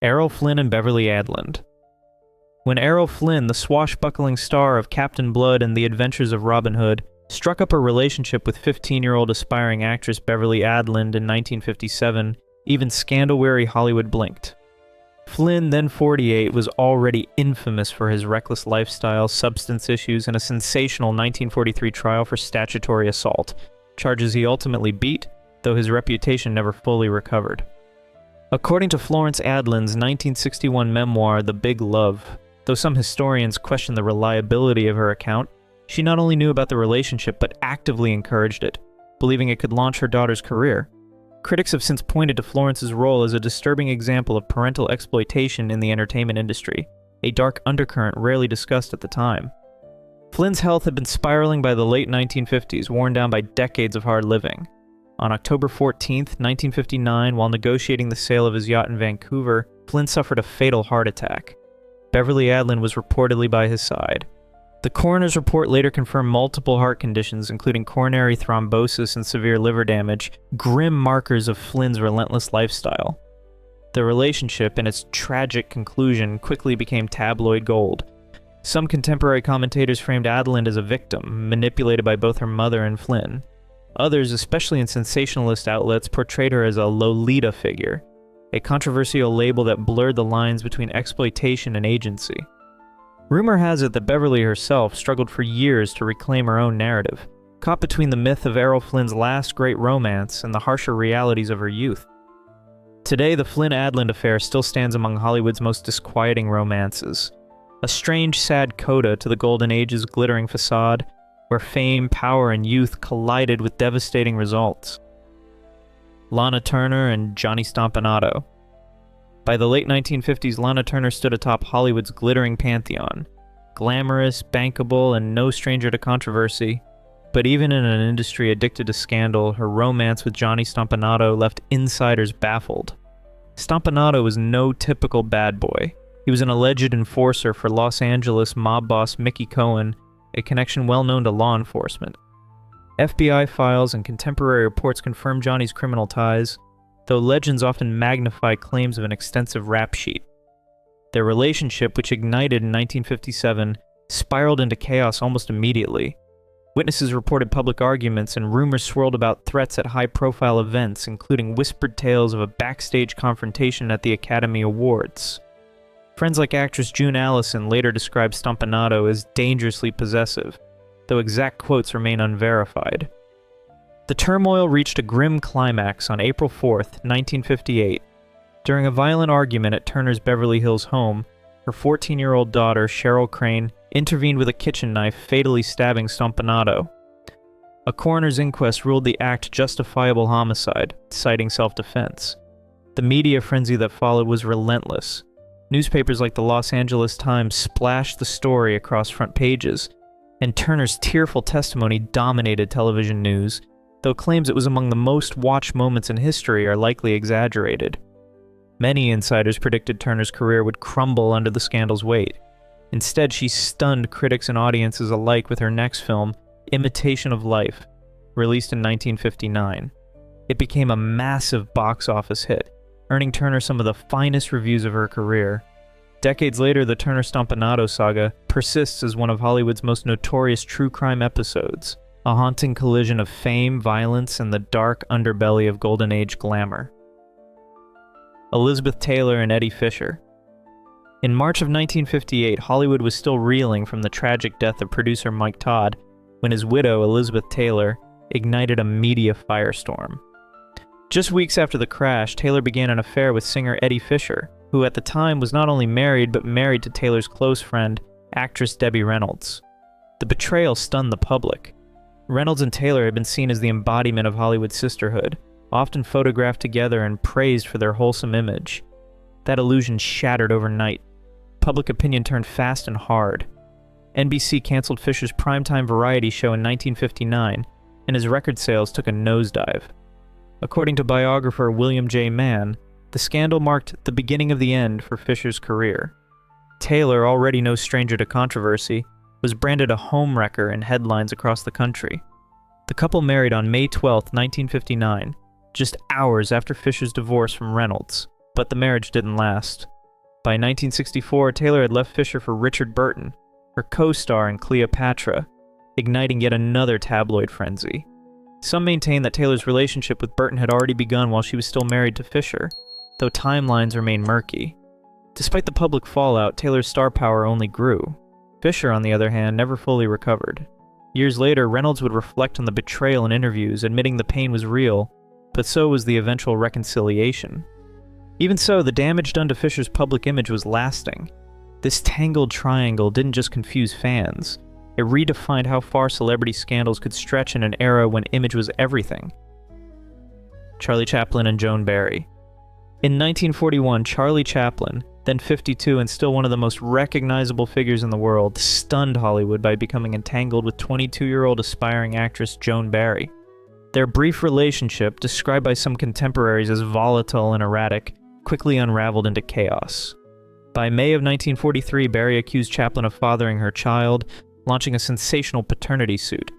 Errol Flynn and Beverly Adland. When Errol Flynn, the swashbuckling star of Captain Blood and the Adventures of Robin Hood, struck up a relationship with 15-year-old aspiring actress Beverly Adland in 1957, even scandal-weary Hollywood blinked. Flynn, then 48, was already infamous for his reckless lifestyle, substance issues, and a sensational 1943 trial for statutory assault, charges he ultimately beat, though his reputation never fully recovered. According to Florence Adland's 1961 memoir, The Big Love, though some historians question the reliability of her account, she not only knew about the relationship but actively encouraged it, believing it could launch her daughter's career. Critics have since pointed to Florence's role as a disturbing example of parental exploitation in the entertainment industry, a dark undercurrent rarely discussed at the time. Flynn's health had been spiraling by the late 1950s, worn down by decades of hard living. On October 14, 1959, while negotiating the sale of his yacht in Vancouver, Flynn suffered a fatal heart attack. Beverly Adland was reportedly by his side. The coroner's report later confirmed multiple heart conditions, including coronary thrombosis and severe liver damage, grim markers of Flynn's relentless lifestyle. The relationship, and its tragic conclusion, quickly became tabloid gold. Some contemporary commentators framed Adland as a victim, manipulated by both her mother and Flynn. Others, especially in sensationalist outlets, portrayed her as a Lolita figure, a controversial label that blurred the lines between exploitation and agency. Rumor has it that Beverly herself struggled for years to reclaim her own narrative, caught between the myth of Errol Flynn's last great romance and the harsher realities of her youth. Today, the Flynn-Adland affair still stands among Hollywood's most disquieting romances, a strange, sad coda to the Golden Age's glittering facade, where fame, power, and youth collided with devastating results. Lana Turner and Johnny Stompanato. By the late 1950s, Lana Turner stood atop Hollywood's glittering pantheon, glamorous, bankable, and no stranger to controversy. But even in an industry addicted to scandal, her romance with Johnny Stompanato left insiders baffled. Stompanato was no typical bad boy. He was an alleged enforcer for Los Angeles mob boss Mickey Cohen, a connection well known to law enforcement. FBI files and contemporary reports confirm Johnny's criminal ties, though legends often magnify claims of an extensive rap sheet. Their relationship, which ignited in 1957, spiraled into chaos almost immediately. Witnesses reported public arguments, and rumors swirled about threats at high-profile events, including whispered tales of a backstage confrontation at the Academy Awards. Friends like actress June Allison later described Stompanato as dangerously possessive, though exact quotes remain unverified. The turmoil reached a grim climax on April 4, 1958. During a violent argument at Turner's Beverly Hills home, her 14-year-old daughter, Cheryl Crane, intervened with a kitchen knife, fatally stabbing Stompanato. A coroner's inquest ruled the act justifiable homicide, citing self-defense. The media frenzy that followed was relentless. Newspapers like the Los Angeles Times splashed the story across front pages, and Turner's tearful testimony dominated television news, though claims it was among the most watched moments in history are likely exaggerated. Many insiders predicted Turner's career would crumble under the scandal's weight. Instead, she stunned critics and audiences alike with her next film, Imitation of Life, released in 1959. It became a massive box office hit, earning Turner some of the finest reviews of her career. Decades later, the Turner-Stompanato saga persists as one of Hollywood's most notorious true crime episodes, a haunting collision of fame, violence, and the dark underbelly of Golden Age glamour. Elizabeth Taylor and Eddie Fisher. In March of 1958, Hollywood was still reeling from the tragic death of producer Mike Todd when his widow, Elizabeth Taylor, ignited a media firestorm. Just weeks after the crash, Taylor began an affair with singer Eddie Fisher, who at the time was not only married but married to Taylor's close friend, actress Debbie Reynolds. The betrayal stunned the public. Reynolds and Taylor had been seen as the embodiment of Hollywood sisterhood, often photographed together and praised for their wholesome image. That illusion shattered overnight. Public opinion turned fast and hard. NBC canceled Fisher's primetime variety show in 1959, and his record sales took a nosedive. According to biographer William J. Mann, the scandal marked the beginning of the end for Fisher's career. Taylor, already no stranger to controversy, was branded a homewrecker in headlines across the country. The couple married on May 12, 1959, just hours after Fisher's divorce from Reynolds, but the marriage didn't last. By 1964, Taylor had left Fisher for Richard Burton, her co-star in Cleopatra, igniting yet another tabloid frenzy. Some maintain that Taylor's relationship with Burton had already begun while she was still married to Fisher, though timelines remain murky. Despite the public fallout, Taylor's star power only grew. Fisher, on the other hand, never fully recovered. Years later, Reynolds would reflect on the betrayal in interviews, admitting the pain was real, but so was the eventual reconciliation. Even so, the damage done to Fisher's public image was lasting. This tangled triangle didn't just confuse fans, it redefined how far celebrity scandals could stretch in an era when image was everything. Charlie Chaplin and Joan Barry. In 1941, Charlie Chaplin, then 52 and still one of the most recognizable figures in the world, stunned Hollywood by becoming entangled with 22-year-old aspiring actress Joan Barry. Their brief relationship, described by some contemporaries as volatile and erratic, quickly unraveled into chaos. By May of 1943, Barry accused Chaplin of fathering her child, launching a sensational paternity suit.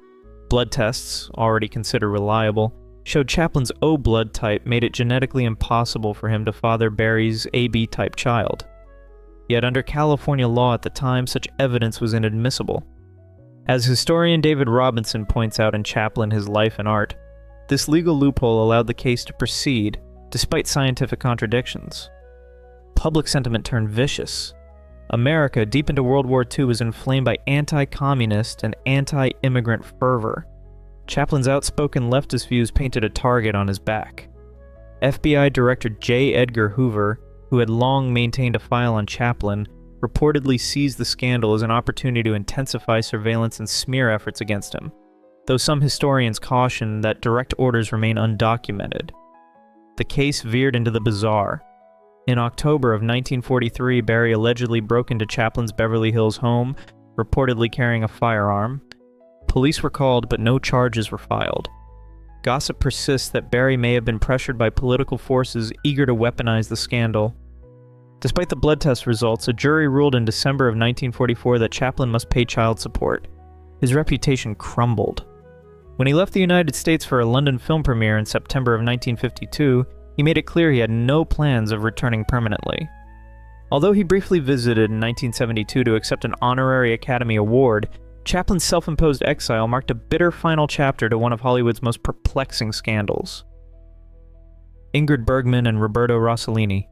Blood tests, already considered reliable, showed Chaplin's O blood type made it genetically impossible for him to father Barry's AB type child. Yet under California law at the time, such evidence was inadmissible. As historian David Robinson points out in Chaplin, His Life and Art, this legal loophole allowed the case to proceed, despite scientific contradictions. Public sentiment turned vicious. America, deep into World War II, was inflamed by anti-communist and anti-immigrant fervor. Chaplin's outspoken leftist views painted a target on his back. FBI Director J. Edgar Hoover, who had long maintained a file on Chaplin, reportedly seized the scandal as an opportunity to intensify surveillance and smear efforts against him, though some historians caution that direct orders remain undocumented. The case veered into the bizarre. In October of 1943, Barry allegedly broke into Chaplin's Beverly Hills home, reportedly carrying a firearm. Police were called, but no charges were filed. Gossip persists that Barry may have been pressured by political forces eager to weaponize the scandal. Despite the blood test results, a jury ruled in December of 1944 that Chaplin must pay child support. His reputation crumbled. When he left the United States for a London film premiere in September of 1952, he made it clear he had no plans of returning permanently. Although he briefly visited in 1972 to accept an honorary Academy Award, Chaplin's self-imposed exile marked a bitter final chapter to one of Hollywood's most perplexing scandals. Ingrid Bergman and Roberto Rossellini.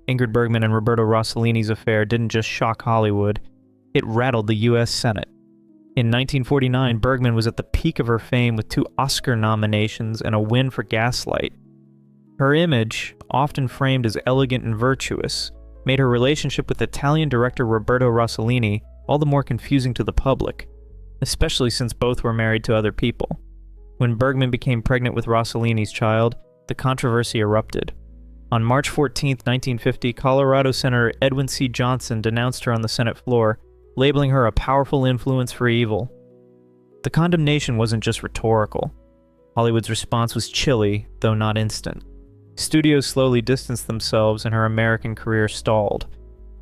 Ingrid Bergman and Roberto Rossellini's affair didn't just shock Hollywood, it rattled the U.S. Senate. In 1949, Bergman was at the peak of her fame with 2 Oscar nominations and a win for Gaslight. Her image, often framed as elegant and virtuous, made her relationship with Italian director Roberto Rossellini all the more confusing to the public, especially since both were married to other people. When Bergman became pregnant with Rossellini's child, the controversy erupted. On March 14, 1950, Colorado Senator Edwin C. Johnson denounced her on the Senate floor, labeling her a powerful influence for evil. The condemnation wasn't just rhetorical. Hollywood's response was chilly, though not instant. Studios slowly distanced themselves and her American career stalled.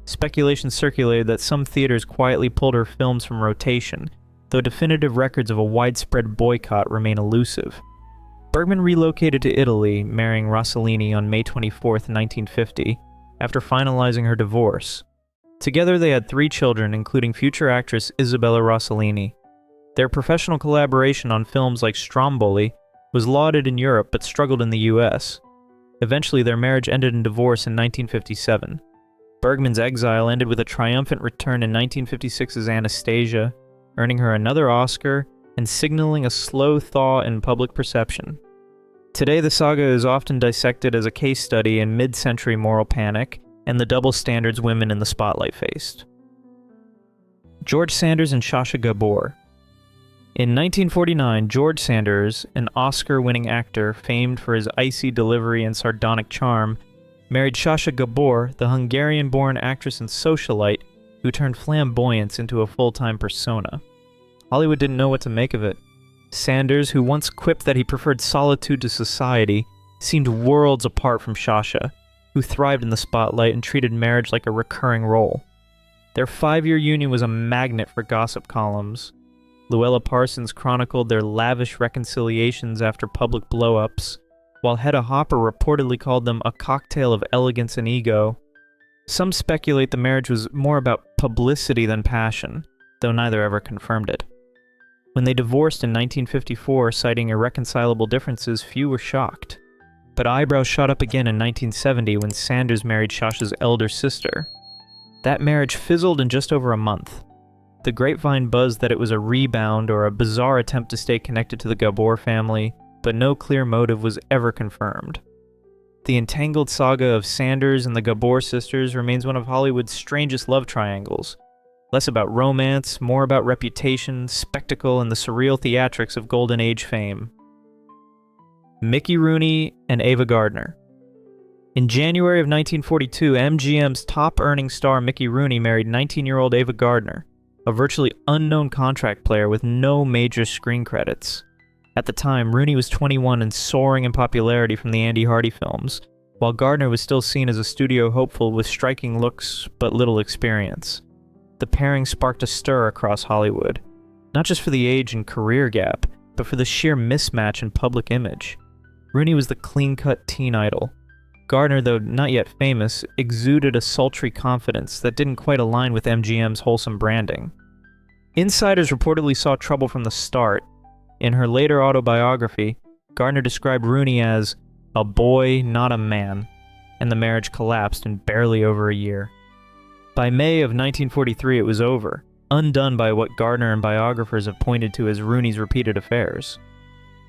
Speculation circulated that some theaters quietly pulled her films from rotation, though definitive records of a widespread boycott remain elusive. Bergman relocated to Italy, marrying Rossellini on May 24, 1950, after finalizing her divorce. Together they had 3 children, including future actress Isabella Rossellini. Their professional collaboration on films like Stromboli was lauded in Europe but struggled in the US. Eventually their marriage ended in divorce in 1957. Bergman's exile ended with a triumphant return in 1956's Anastasia, earning her another Oscar and signaling a slow thaw in public perception. Today the saga is often dissected as a case study in mid-century moral panic and the double standards women in the spotlight faced. George Sanders and Sacha Gabor. In 1949, George Sanders, an Oscar-winning actor famed for his icy delivery and sardonic charm, married Sacha Gabor, the Hungarian-born actress and socialite who turned flamboyance into a full-time persona. Hollywood didn't know what to make of it. Sanders, who once quipped that he preferred solitude to society, seemed worlds apart from Sacha, who thrived in the spotlight and treated marriage like a recurring role. Their 5-year union was a magnet for gossip columns. Luella Parsons chronicled their lavish reconciliations after public blow-ups. while Hedda Hopper reportedly called them a cocktail of elegance and ego. Some speculate the marriage was more about publicity than passion, though neither ever confirmed it. When they divorced in 1954, citing irreconcilable differences, few were shocked. But eyebrows shot up again in 1970 when Sanders married Sasha's elder sister. That marriage fizzled in just over a month. The grapevine buzzed that it was a rebound or a bizarre attempt to stay connected to the Gabor family, but no clear motive was ever confirmed. The entangled saga of Sanders and the Gabor sisters remains one of Hollywood's strangest love triangles. Less about romance, more about reputation, spectacle, and the surreal theatrics of Golden Age fame. Mickey Rooney and Ava Gardner. In January of 1942, MGM's top-earning star Mickey Rooney married 19-year-old Ava Gardner, a virtually unknown contract player with no major screen credits. At the time, Rooney was 21 and soaring in popularity from the Andy Hardy films, while Gardner was still seen as a studio hopeful with striking looks but little experience. The pairing sparked a stir across Hollywood, not just for the age and career gap, but for the sheer mismatch in public image. Rooney was the clean-cut teen idol. Gardner, though not yet famous, exuded a sultry confidence that didn't quite align with MGM's wholesome branding. Insiders reportedly saw trouble from the start. In her later autobiography, Gardner described Rooney as a boy, not a man, and the marriage collapsed in barely over a year. By May of 1943, it was over, undone by what Gardner and biographers have pointed to as Rooney's repeated affairs.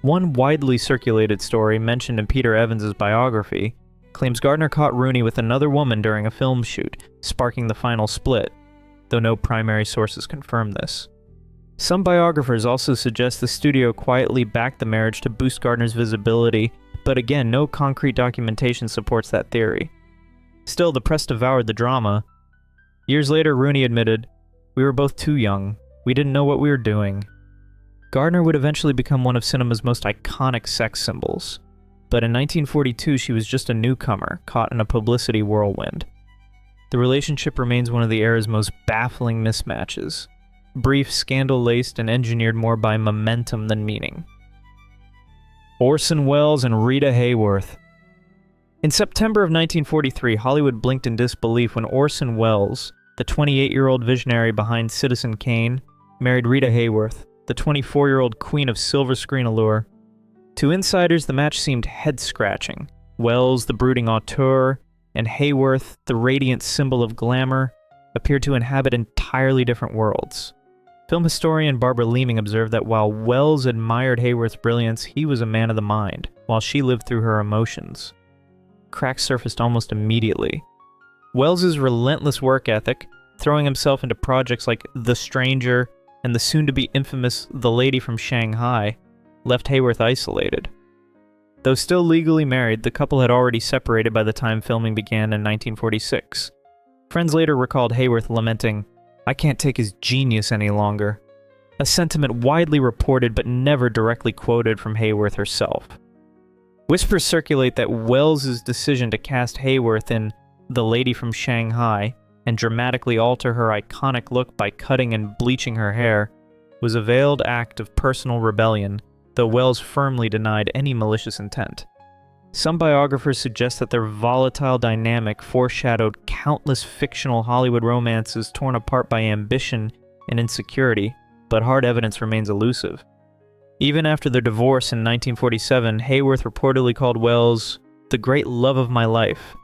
One widely circulated story mentioned in Peter Evans's biography claims Gardner caught Rooney with another woman during a film shoot, sparking the final split, though no primary sources confirm this. Some biographers also suggest the studio quietly backed the marriage to boost Gardner's visibility, but again, no concrete documentation supports that theory. Still, the press devoured the drama. Years later, Rooney admitted, "We were both too young. We didn't know what we were doing." Gardner would eventually become one of cinema's most iconic sex symbols. But in 1942, she was just a newcomer, caught in a publicity whirlwind. The relationship remains one of the era's most baffling mismatches. Brief, scandal-laced, and engineered more by momentum than meaning. Orson Welles and Rita Hayworth. In September of 1943, Hollywood blinked in disbelief when Orson Welles, the 28-year-old visionary behind Citizen Kane, married Rita Hayworth, the 24-year-old queen of silver screen allure. To insiders, the match seemed head-scratching. Welles, the brooding auteur, and Hayworth, the radiant symbol of glamour, appeared to inhabit entirely different worlds. Film historian Barbara Leeming observed that while Welles admired Hayworth's brilliance, he was a man of the mind, while she lived through her emotions. Cracks surfaced almost immediately. Welles's relentless work ethic, throwing himself into projects like The Stranger and the soon-to-be infamous The Lady from Shanghai, left Hayworth isolated. Though still legally married, the couple had already separated by the time filming began in 1946. Friends later recalled Hayworth lamenting, "I can't take his genius any longer," a sentiment widely reported but never directly quoted from Hayworth herself. Whispers circulate that Welles's decision to cast Hayworth in The Lady from Shanghai and dramatically alter her iconic look by cutting and bleaching her hair was a veiled act of personal rebellion, though Welles firmly denied any malicious intent. Some biographers suggest that their volatile dynamic foreshadowed countless fictional Hollywood romances torn apart by ambition and insecurity, but hard evidence remains elusive. Even after their divorce in 1947, Hayworth reportedly called Welles the great love of my life,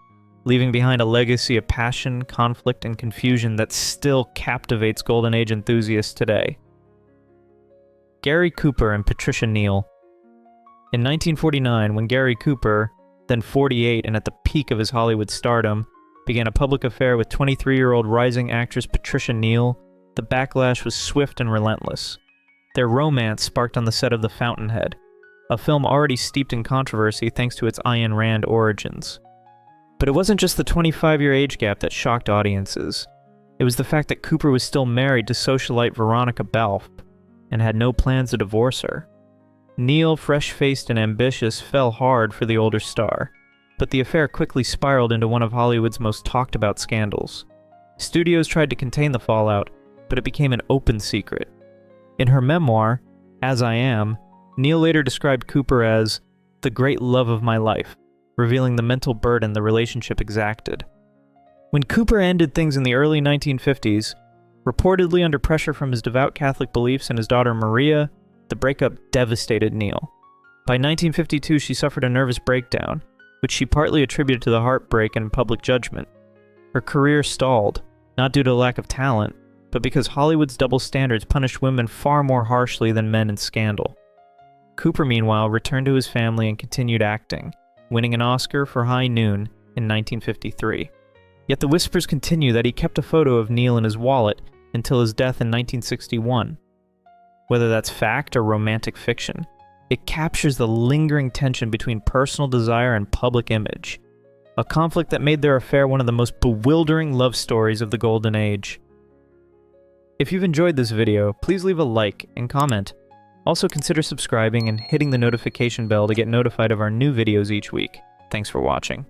leaving behind a legacy of passion, conflict, and confusion that still captivates Golden Age enthusiasts today. Gary Cooper and Patricia Neal. In 1949, when Gary Cooper, then 48 and at the peak of his Hollywood stardom, began a public affair with 23-year-old rising actress Patricia Neal, the backlash was swift and relentless. Their romance sparked on the set of The Fountainhead, a film already steeped in controversy thanks to its Ayn Rand origins. But it wasn't just the 25-year age gap that shocked audiences. It was the fact that Cooper was still married to socialite Veronica Balfe, and had no plans to divorce her. Neal, fresh-faced and ambitious, fell hard for the older star, but the affair quickly spiraled into one of Hollywood's most talked-about scandals. Studios tried to contain the fallout, but it became an open secret. In her memoir, As I Am, Neal later described Cooper as the great love of my life, revealing the mental burden the relationship exacted. When Cooper ended things in the early 1950s, reportedly under pressure from his devout Catholic beliefs and his daughter Maria, the breakup devastated Neil. By 1952, she suffered a nervous breakdown, which she partly attributed to the heartbreak and public judgment. Her career stalled, not due to lack of talent, but because Hollywood's double standards punished women far more harshly than men in Scandal. Cooper, meanwhile, returned to his family and continued acting, winning an Oscar for High Noon in 1953. Yet the whispers continue that he kept a photo of Neil in his wallet until his death in 1961. Whether that's fact or romantic fiction, it captures the lingering tension between personal desire and public image, a conflict that made their affair one of the most bewildering love stories of the Golden Age. If you've enjoyed this video, please leave a like and comment. Also consider subscribing and hitting the notification bell to get notified of our new videos each week. Thanks for watching.